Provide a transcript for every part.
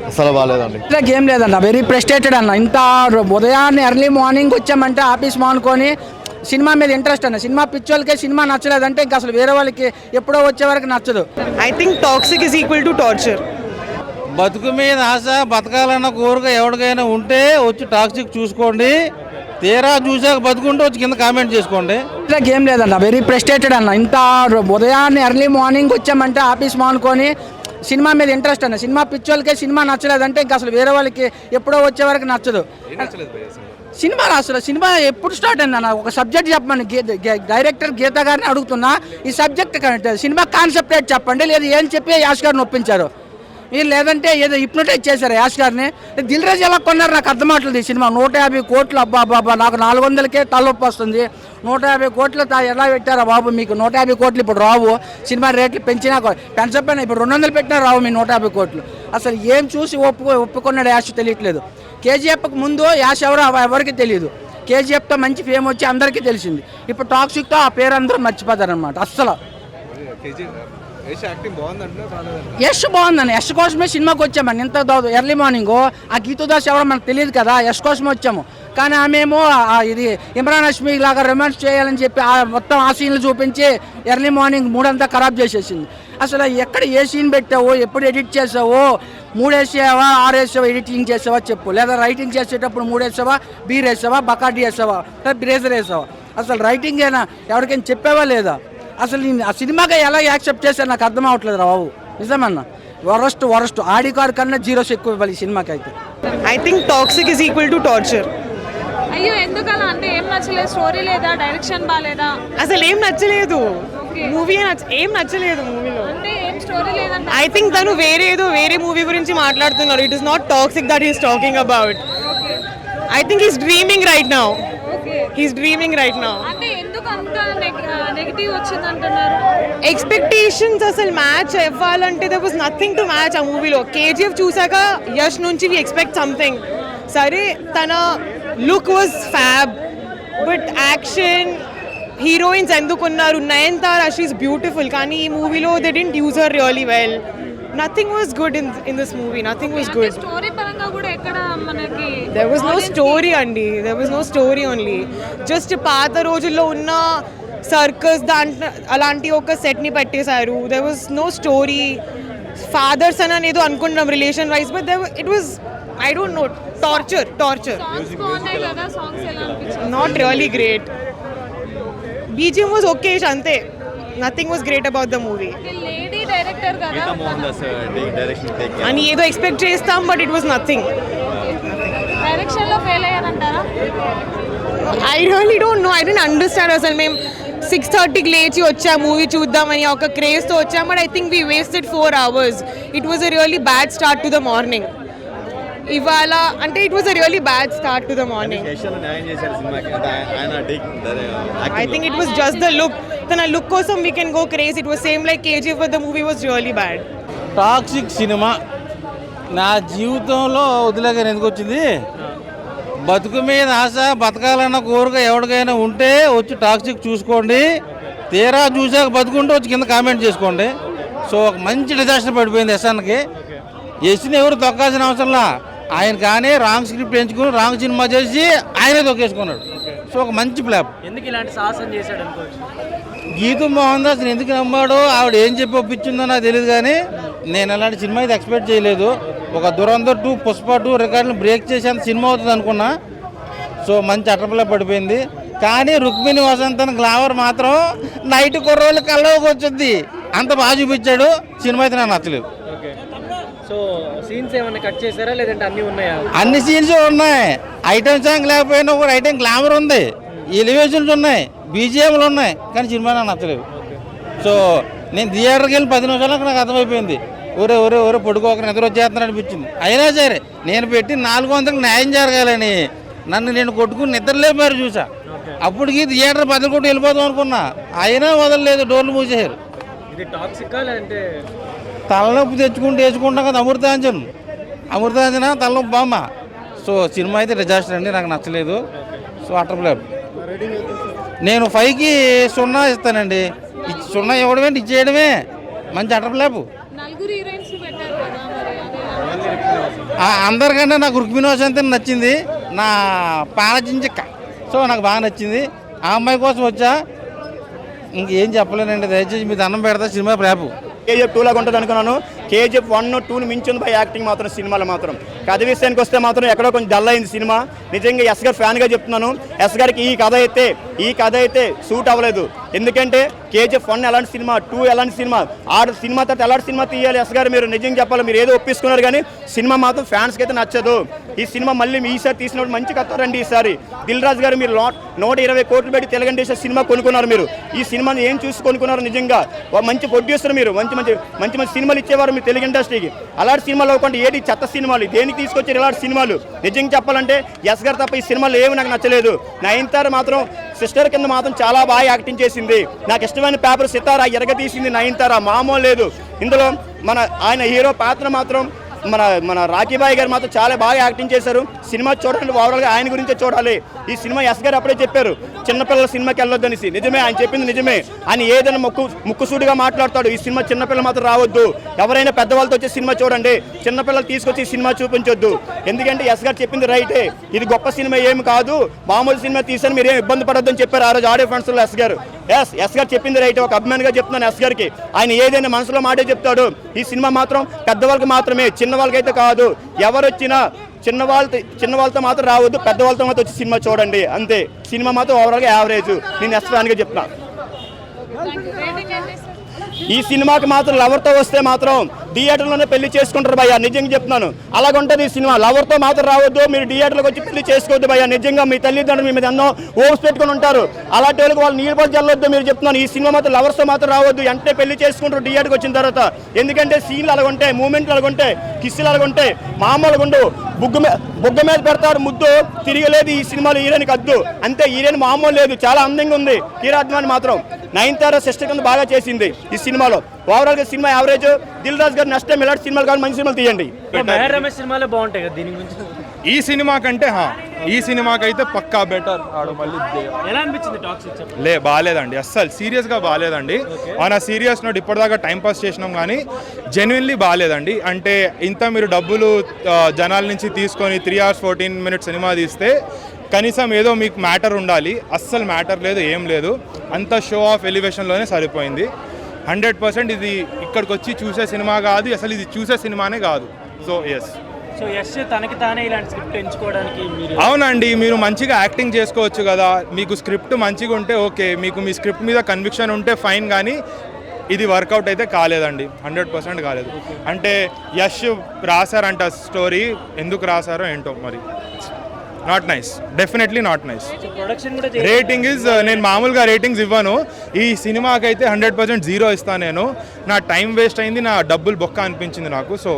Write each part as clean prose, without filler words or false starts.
అసలు బాగాలేదండి. ఇట్లా గేమ్ లేదన్న, వెరీ ఫ్రస్ట్రేటెడ్ అన్న. ఇంత ఉదయాన్నే ఎర్లీ మార్నింగ్ వచ్చామంటే ఆఫీస్ మానుకొని సినిమా మీద ఇంట్రెస్ట్ అన్న. సినిమా పిచ్చోళ్ళకే సినిమా నచ్చలేదంటే ఇంకా అసలు వేరే వాళ్ళకి ఎప్పుడో వచ్చే వరకు నచ్చదు. I think toxic is equal to torture. బతుకు మీద ఆశ బతకాలన్న కోరిక ఎవరికైనా ఉంటే వచ్చి టాక్సిక్ చూసుకోండి, తీరా చూసాక బతుకుంటే వచ్చి కింద కామెంట్ చేసుకోండి. ఇట్లా గేమ్ లేదన్న, వెరీ ఫ్రస్ట్రేటెడ్ అన్న. ఇంత ఉదయాన్నే ఎర్లీ మార్నింగ్ వచ్చామంటే ఆఫీస్ మానుకొని సినిమా మీద ఇంట్రెస్ట్ అన్న. సినిమా పిచ్చోళ్ళకే సినిమా నచ్చలేదంటే ఇంకా అసలు వేరే వాళ్ళకి ఎప్పుడో వచ్చే వరకు నచ్చదు. సినిమా ఎప్పుడు స్టార్ట్ అయింది అన్న? ఒక సబ్జెక్ట్ చెప్పమని డైరెక్టర్ గీత గారిని అడుగుతున్నా, ఈ సబ్జెక్ట్ సినిమా కాన్సెప్ట్ ఏంటి చెప్పండి, లేదు ఏం చెప్పి యాష్ గారిని ఒప్పించారు మీరు, లేదంటే ఏదో హిప్నోటైజ్ చేశారు యాష్ గారిని. దిల్ రాజు ఎలా కొన్నారు నాకు అర్థం అవట్లేదు. ఈ సినిమా 150 కోట్లు, అబ్బా బాబా నాకు 400కే తలొప్పి వస్తుంది. 150 కోట్లు ఎలా పెట్టారా బాబు? మీకు 150 కోట్లు ఇప్పుడు రావు. సినిమా రేట్లు పెంచకపోయినా ఇప్పుడు 200 పెట్టినా రావు మీ 150 కోట్లు. అసలు ఏం చూసి ఒప్పుకున్నాడు యాష్ తెలియట్లేదు. కేజీఎఫ్కి ముందు యాష్ ఎవరికి తెలియదు. కేజీఎఫ్తో మంచి ఫేమ్ వచ్చి అందరికీ తెలిసింది. ఇప్పుడు టాక్సిక్తో ఆ పేరు అందరూ మర్చిపోతారనమాట. అస్సలు యష్ బాగుందండి. యష్ కోసమే సినిమాకి వచ్చామండి. ఇంత ఎర్లీ మార్నింగ్ ఆ గీతుదాస్ ఎవరో మనకు తెలియదు కదా, యష్ కోసమే వచ్చాము. కానీ ఆమెమో ఇది ఇమ్రాన్ హష్మీ లాగా రొమాన్స్ చేయాలని చెప్పి మొత్తం ఆ సీన్లు చూపించి ఎర్లీ మార్నింగ్ మూడంతా ఖరాబ్ చేసేసింది. అసలు ఎక్కడ ఏ సీన్ పెట్టావో, ఎప్పుడు ఎడిట్ చేసావో, 3 వేసావా 6 వేసావా ఎడిటింగ్ చేసావా చెప్పు, లేదా రైటింగ్ చేసేటప్పుడు 3 వేసావా, బీర్ వేసావా, బకాటి వేసావా, బ్రేజర్ వేసావా? అసలు రైటింగ్ అయినా ఎవరికైనా చెప్పావా లేదా? అసలు ఆ సినిమాగా ఎలా యాక్సెప్ట్ చేశారు నాకు అర్థం అవ్వట్లేదు రా బాబు. నిజమన్నా వరస్ట్ ఆడి కార్ కన్నా 0 ఎక్కువ ఇవ్వాలి ఈ సినిమాకి అయితే. I think toxic is equal to torture. అయ్యో ఎందుకలా అంటే ఏం నచ్చలేదు? స్టోరీ లేదా, డైరెక్షన్ బాలేదా? అసలు ఏం నచ్చలేదు, మూవీ ఏం నచ్చలేదు మూవీలో. అంటే ఏం స్టోరీ లేదంటే ఐ థింక్ తను వేరే మూవీ గురించి మాట్లాడుతున్నారు. It is not toxic that he's talking about. I think he's dreaming right now. అంటే ఎందుకు అంత నెగటివ్ వచ్చింది అంటున్నారు? ఎక్స్పెక్టేషన్స్ అసలు మ్యాచ్ అవ్వాలంటే there was nothing to match ఆ మూవీలో. కేజీఎఫ్ చూసాక యష్ నుంచి we expect something. సరే తన look was fab, but action heroines ఎందుకున్నారు? నయనతార, షీ ఈస్ బ్యూటిఫుల్, కానీ ఈ మూవీలో they didn't use her really well. Nothing was good in this movie. Nothing was good. Story పరంగా కూడా ఎక్కడ మనకి there was no story అండి. there was no story only. just పాత రోజుల్లో ఉన్న సర్కస్ దాంట్లో అలాంటి ఒక సెట్ని పెట్టేశారు. there was no story. Fathers అని ఏదో అనుకుంటున్నాం relation wise, but it was I don't know, torture. Songs బాగున్నాయి కదా, సాంగ్స్ ఎలా అనిపించాయి? not really great. BGM was okay అంతే. nothing was great about the movie. Lady director కదా అని ఏదో ఎక్స్పెక్ట్ చేస్తాం, but it was nothing. Direction లో ఫెయిల్ అయ్యారంటారా? I really don't know. I don't understand. అసలు మేము 6:30కి లేచి వచ్చా మూవీ చూద్దామని ఒక క్రేజ్తో వచ్చాం, but I think we wasted 4 hours. It was a really bad start to the morning. ఇవాళ అంటే it was a really bad start to the morning. I think it was just the look. తన look కోసం we can go craze. It was same like KGF, but the movie was really bad. Toxic cinema నా జీవితంలో వదిలేగానే ఎందుకు వచ్చింది? బతుకు మీద ఆశ బతకాలన్న కోరిక ఎవరికైనా ఉంటే వచ్చి టాక్సిక్ చూసుకోండి, తీరా చూసాక బతుకుంటే వచ్చి కింద కామెంట్ చేసుకోండి. సో ఒక మంచి డిజాస్టర్ పడిపోయింది యశానికి. యశ్ని ఎవరు తొక్కాల్సిన అవసరంలా, ఆయన కానీ రాంగ్ స్క్రిప్ట్ ఎంచుకుని రాంగ్ సినిమా చేసి ఆయనే తొక్కేసుకున్నాడు. సో ఒక మంచి ఫ్లాప్. ఎందుకు ఇలాంటి సాహసం చేశాడు అనుకోవచ్చు? గీతు మోహన్ దాస్ ఎందుకు నమ్మాడు, ఆవిడ ఏం చెప్పి ఒప్పించిందో నాకు తెలియదు, కానీ నేను అలాంటి సినిమా అయితే ఎక్స్పెక్ట్ చేయలేదు. ఒక దురంధర్ 2, పుష్ప 2 రికార్డులు బ్రేక్ చేసేంత సినిమా అవుతుంది అనుకున్నా. సో మంచి అటర్పలా పడిపోయింది. కానీ రుక్మిణి వసంతన్ గ్లామర్ మాత్రం నైట్ కుర్రోళ్ళు కళ్ళకి వచ్చింది. అంత బాగా చూపించాడు. సినిమా అయితే నాకు నచ్చలేదు. సో సీన్స్ ఏమైనా కట్ చేశారా లేదంటే అన్నీ ఉన్నాయా? అన్ని సీన్స్ ఉన్నాయి. ఐటమ్ సాంగ్ లేకపోయినా ఒక ఐటమ్ గ్లామర్ ఉంది, ఎలివేషన్స్ ఉన్నాయి, బీజిఎంలు ఉన్నాయి, కానీ సినిమా నాకు నచ్చలేదు. సో నేను థియేటర్కి వెళ్ళి 10 నిమిషాలకు నాకు అర్థమైపోయింది, ఒరే పొడుకోకరు నిద్ర వచ్చేస్తున్నాడు అనిపించింది. అయినా సరే నేను పెట్టి 400కి న్యాయం జరగాలని నేను కొట్టుకుని నిద్రలేపారు చూసా. అప్పటికి థియేటర్ 10 కోట్లు వెళ్ళిపోదాం అనుకున్నా, అయినా వదలలేదు, డోర్లు మూసేశారు. ఇది టాక్సిక్ అంటే తలనొప్పి తెచ్చుకుంటూ వేసుకుంటాం కదా అమృతాంజన తలనొప్పి బామ్మ. సో సినిమా అయితే డిజాస్టర్ అండి, నాకు నచ్చలేదు. So utter flop. నేను 5కి 0 ఇస్తానండి. 0 ఇవ్వడమే ఇచ్చేయడమే మంచి అటర్ఫ్లాప్. 4 హీరోయిన్స్ పెట్టారు కదా మరి. అందరికంటే నాకు రుక్మిణి వసంతి నచ్చింది, నా పాలజించక్క. సో నాకు బాగా నచ్చింది. ఆ అమ్మాయి కోసం వచ్చా, ఇంకేం చెప్పలేనండి. దయచేసి మీ దండం పెడతా, సినిమా రేపు. కేజీఎఫ్ 2 లాగా ఉంటుంది అనుకున్నాను. కేజీఎఫ్ 1, 2 మించింది బై యాక్టింగ్ మాత్రం సినిమాలో మాత్రం. కథ విషయానికి వస్తే మాత్రం ఎక్కడో కొంచెం డల్ అయింది సినిమా. నిజంగా ఎస్ గారు ఫ్యాన్గా చెప్తున్నాను. ఎస్ గారికి ఈ కథ అయితే సూట్ అవ్వలేదు. ఎందుకంటే కేజీఎఫ్ 1 ఎలాంటి సినిమా, 2 ఎలాంటి సినిమా, సినిమా తర్వాత ఎలాంటి సినిమా తీయాలి ఎస్ గారు, మీరు నిజంగా చెప్పాలి. మీరు ఏదో ఒప్పించుకున్నారు కానీ సినిమా మాత్రం ఫ్యాన్స్కి అయితే నచ్చదు. ఈ సినిమా మళ్ళీ ఈసారి తీసినప్పుడు మంచి కథ రండి. ఈసారి దిల్ రాజు గారు మీరు 120 కోట్లు పెట్టి తెలుగండి సినిమా కొనుక్కున్నారు. మీరు ఈ సినిమాని ఏం చూసి కొనుక్కున్నారు? నిజంగా మంచి ప్రొడ్యూసర్, మీరు మంచి సినిమాలు ఇచ్చేవారు మీ తెలుగు ఇండస్ట్రీకి. అలాంటి సినిమాలు అవ్వకుండా ఏది చెత్త సినిమాలు, దేనికి తీసుకొచ్చారు ఇలాంటి సినిమాలు? నిజంగా చెప్పాలంటే ఎస్ గారు తప్ప ఈ సినిమాలు ఏమి నాకు నచ్చలేదు. నయనతార మాత్రం సిస్టర్ కింద మాత్రం చాలా బాగా యాక్టింగ్ చేసింది. నాకు ఇష్టమైన పేపర్ సితారా ఎరగతీసింది నయనతార, మామూలు లేదు. ఇందులో ఆయన హీరో పాత్ర మాత్రం మన రాఖీబాయి గారు మాత్రం చాలా బాగా యాక్టింగ్ చేశారు. సినిమా చూడండి, ఓవరాల్గా ఆయన గురించే చూడాలి. ఈ సినిమా ఎస్ గారు అప్పుడే చెప్పారు చిన్నపిల్లల సినిమాకి వెళ్ళొద్దు అనేసి. నిజమే, ఆయన చెప్పింది నిజమే. ఆయన ఏదైనా ముక్కుసూడిగా మాట్లాడతాడు. ఈ సినిమా చిన్నపిల్లలు మాత్రం రావద్దు, ఎవరైనా పెద్దవాళ్ళతో వచ్చే సినిమా చూడండి, చిన్నపిల్లలు తీసుకొచ్చి సినిమా చూపించొద్దు. ఎందుకంటే ఎస్ గారు చెప్పింది రైటే. ఇది గొప్ప సినిమా ఏమి కాదు, మామూలు సినిమా తీసాను, మీరేం ఇబ్బంది పడొద్దని చెప్పారు ఆ రోజు ఆడియో ఫంక్షన్లో ఎస్ గారు. ఎస్ గారు చెప్పింది రైట్. ఒక అభిమానిగా చెప్తున్నాను ఎస్ గారికి. ఆయన ఏదైనా మనసులో మాటే చెప్తాడు. ఈ సినిమా మాత్రం పెద్దవాళ్ళకి మాత్రమే, చిన్న వాళ్ళకైతే కాదు. ఎవరు వచ్చినా చిన్న వాళ్ళతో మాత్రం రావద్దు, పెద్దవాళ్ళతో మాత్రం వచ్చి సినిమా చూడండి అంతే. సినిమా మాత్రం ఓవరాల్గా యావరేజ్. నేను ఎస్ ఫ్యాన్గా చెప్తున్నా. ఈ సినిమాకి మాత్రం లవర్తో వస్తే మాత్రం థియేటర్లోనే పెళ్లి చేసుకుంటారు భయ్యా, నిజంగా చెప్తున్నాను. అలాగుంటుంది ఈ సినిమా. లవర్తో మాత్రం రావద్దు, మీరు థియేటర్లోకి వచ్చి పెళ్లి చేసుకోవద్దు భయ్యా. నిజంగా మీ తల్లిదండ్రులు మీ మీద ఎన్నో ఓమ్స్ పెట్టుకుని ఉంటారు. అలాంటి వాళ్ళకి వాళ్ళు నీళ్ళు పోసి చల్లొద్దు, మీరు చెప్తున్నాను. ఈ సినిమా మాత్రం లవర్స్తో మాత్రం రావద్దు, వెంటనే పెళ్లి చేసుకుంటారు థియేటర్కి వచ్చిన తర్వాత. ఎందుకంటే సీన్లు అలాగుంటాయి, మూమెంట్లు అలాగుంటాయి, కిస్సులు అలాగుంటాయి, మామూలుగా ఉండు. బుగ్గ మీద పెడతాడు ముద్దు, తిరగలేదు ఈ సినిమాలో హీరోయిన్కి అద్దు అంతే. హీరోయిన్ మామూలు లేదు, చాలా అందంగా ఉంది. హీరోద్వాని మాత్రం నయనతార సిస్టర్ కింద బాగా చేసింది ఈ సినిమాలో. ఓవరాల్ గా సినిమా యావరేజ్. దిల్ రాజు గారు నెక్స్ట్ టైం ఇలాంటి సినిమాలు కావాలి, మంచి సినిమాలు తీయండి. సినిమాలో బాగుంటాయి కదా దీని గురించి. ఈ సినిమా కంటే ఈ సినిమాకైతే పక్కా బెటర్. మళ్ళీ ఎలా అనిపించింది టాక్సిక్? బాగాలేదండి, అస్సలు సీరియస్గా బాగాలేదండి. ఆ సీరియస్ నోట్ ఇప్పటిదాకా టైం పాస్ చేసినాం కానీ జెన్యున్లీ బాగాలేదండి. అంటే ఇంత మీరు డబ్బులు జనాల నుంచి తీసుకొని 3 hours 14 minutes సినిమా తీస్తే కనీసం ఏదో మీకు మ్యాటర్ ఉండాలి. అస్సలు మ్యాటర్ లేదు, ఏం లేదు. అంత షో ఆఫ్ ఎలివేషన్లోనే సరిపోయింది. 100% ఇది ఇక్కడికి వచ్చి చూసే సినిమా కాదు, అసలు ఇది చూసే సినిమానే కాదు. సో యశ్ తనకి తానే ఇలాంటి స్క్రిప్ట్ ఎంచుకోవడానికి అవునండి, మీరు మంచిగా యాక్టింగ్ చేసుకోవచ్చు కదా. మీకు స్క్రిప్ట్ మంచిగా ఉంటే ఓకే, మీకు మీ స్క్రిప్ట్ మీద కన్విక్షన్ ఉంటే ఫైన్. కానీ ఇది వర్కౌట్ అయితే కాలేదండి, 100% కాలేదు. అంటే యశ్ రాశారంట స్టోరీ, ఎందుకు రాశారో ఏంటో మరి. Not nice, definitely not nice. Rating is, నేను మామూలుగా రేటింగ్స్ ఇవ్వను. ఈ సినిమాకి అయితే 100% 0 ఇస్తాను నేను. నా టైం వేస్ట్ అయింది, నా డబ్బులు బొక్క అనిపించింది నాకు. సో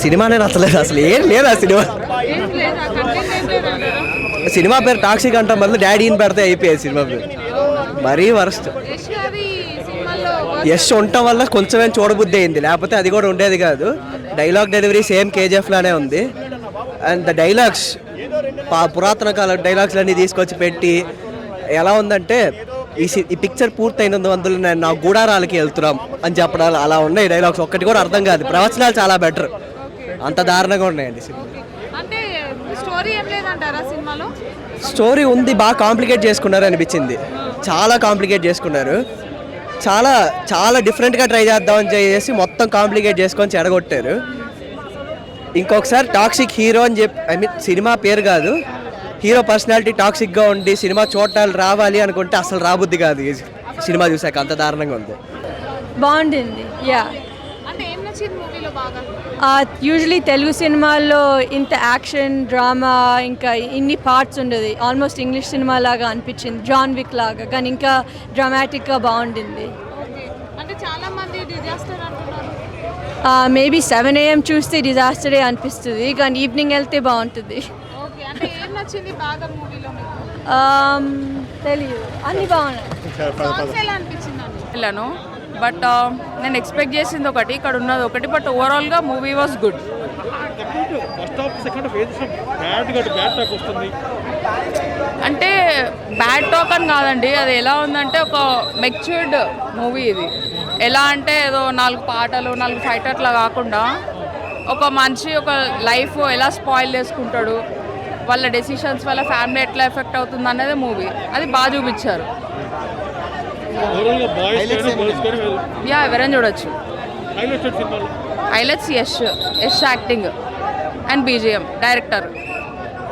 సినిమానే నచ్చలేదు, అసలు ఏం లేదు ఆ సినిమా పేరు టాక్సిక్ అంటాం బదులు డాడీని పెడితే అయిపోయాయి సినిమా పేరు. మరీ వరస్ట్. యశ్ ఉండటం వల్ల కొంచెం చూడబుద్ధి అయింది, లేకపోతే అది కూడా ఉండేది కాదు. డైలాగ్ డెలివరీ సేమ్ కేజీఎఫ్ లానే ఉంది. అండ్ ద డైలాగ్స్ పురాతన కాల డైలాగ్స్ అన్నీ తీసుకొచ్చి పెట్టి ఎలా ఉందంటే ఈ పిక్చర్ పూర్తయినందువల్ల నేను నా గూడారాలకి వెళ్తున్నాం అని చెప్పడాలు అలా ఉన్నాయి డైలాగ్స్. ఒక్కటి కూడా అర్థం కాదు. ప్రవచనాలు చాలా బెటర్, అంత దారుణంగా ఉన్నాయండి సినిమా. స్టోరీ ఉంది, బాగా కాంప్లికేట్ చేసుకున్నారు అనిపించింది. చాలా కాంప్లికేట్ చేసుకున్నారు, చాలా చాలా డిఫరెంట్గా ట్రై చేద్దామని చేసి మొత్తం కాంప్లికేట్ చేసుకొని చెడగొట్టారు. ఇంకొకసారి టాక్సిక్ హీరో అని చెప్పి, ఐ మీన్ సినిమా పేరు కాదు, హీరో పర్సనాలిటీ టాక్సిక్గా ఉండి సినిమా చూడాలి రావాలి అనుకుంటే అసలు రాబుద్ది కాదు. సినిమా చూసాక అంత దారుణంగా ఉంది. బాగుండింది. యూజువలీ తెలుగు సినిమాల్లో ఇంత యాక్షన్ డ్రామా ఇంకా ఇన్ని పార్ట్స్ ఉండదు. ఆల్మోస్ట్ ఇంగ్లీష్ సినిమా లాగా అనిపించింది, జాన్ విక్ లాగా, కానీ ఇంకా డ్రామాటిక్గా బాగుండింది. మేబీ 7 AM చూస్తే డిజాస్టరే అనిపిస్తుంది, కానీ ఈవినింగ్ వెళ్తే బాగుంటుంది. తెలియదు, అన్నీ బాగున్నాయి. వెళ్ళాను, బట్ నేను ఎక్స్పెక్ట్ చేసింది ఒకటి, ఇక్కడ ఉన్నది ఒకటి, బట్ ఓవరాల్గా మూవీ వాజ్ గుడ్. అంటే బ్యాడ్ టాక్ అని కాదండి, అది ఎలా ఉందంటే ఒక మెచ్యూర్డ్ మూవీ ఇది. ఎలా అంటే ఏదో 4 పాటలు 4 ఫైట్ అట్లా కాకుండా ఒక మనిషి ఒక లైఫ్ ఎలా స్పాయిల్ చేసుకుంటాడు, వాళ్ళ డెసిషన్స్ వల్ల ఫ్యామిలీ ఎట్లా ఎఫెక్ట్ అవుతుంది అనేది మూవీ. అది బాగా చూపించారు. ఎవరైనా చూడొచ్చు. Highlights Yash acting and BGM, director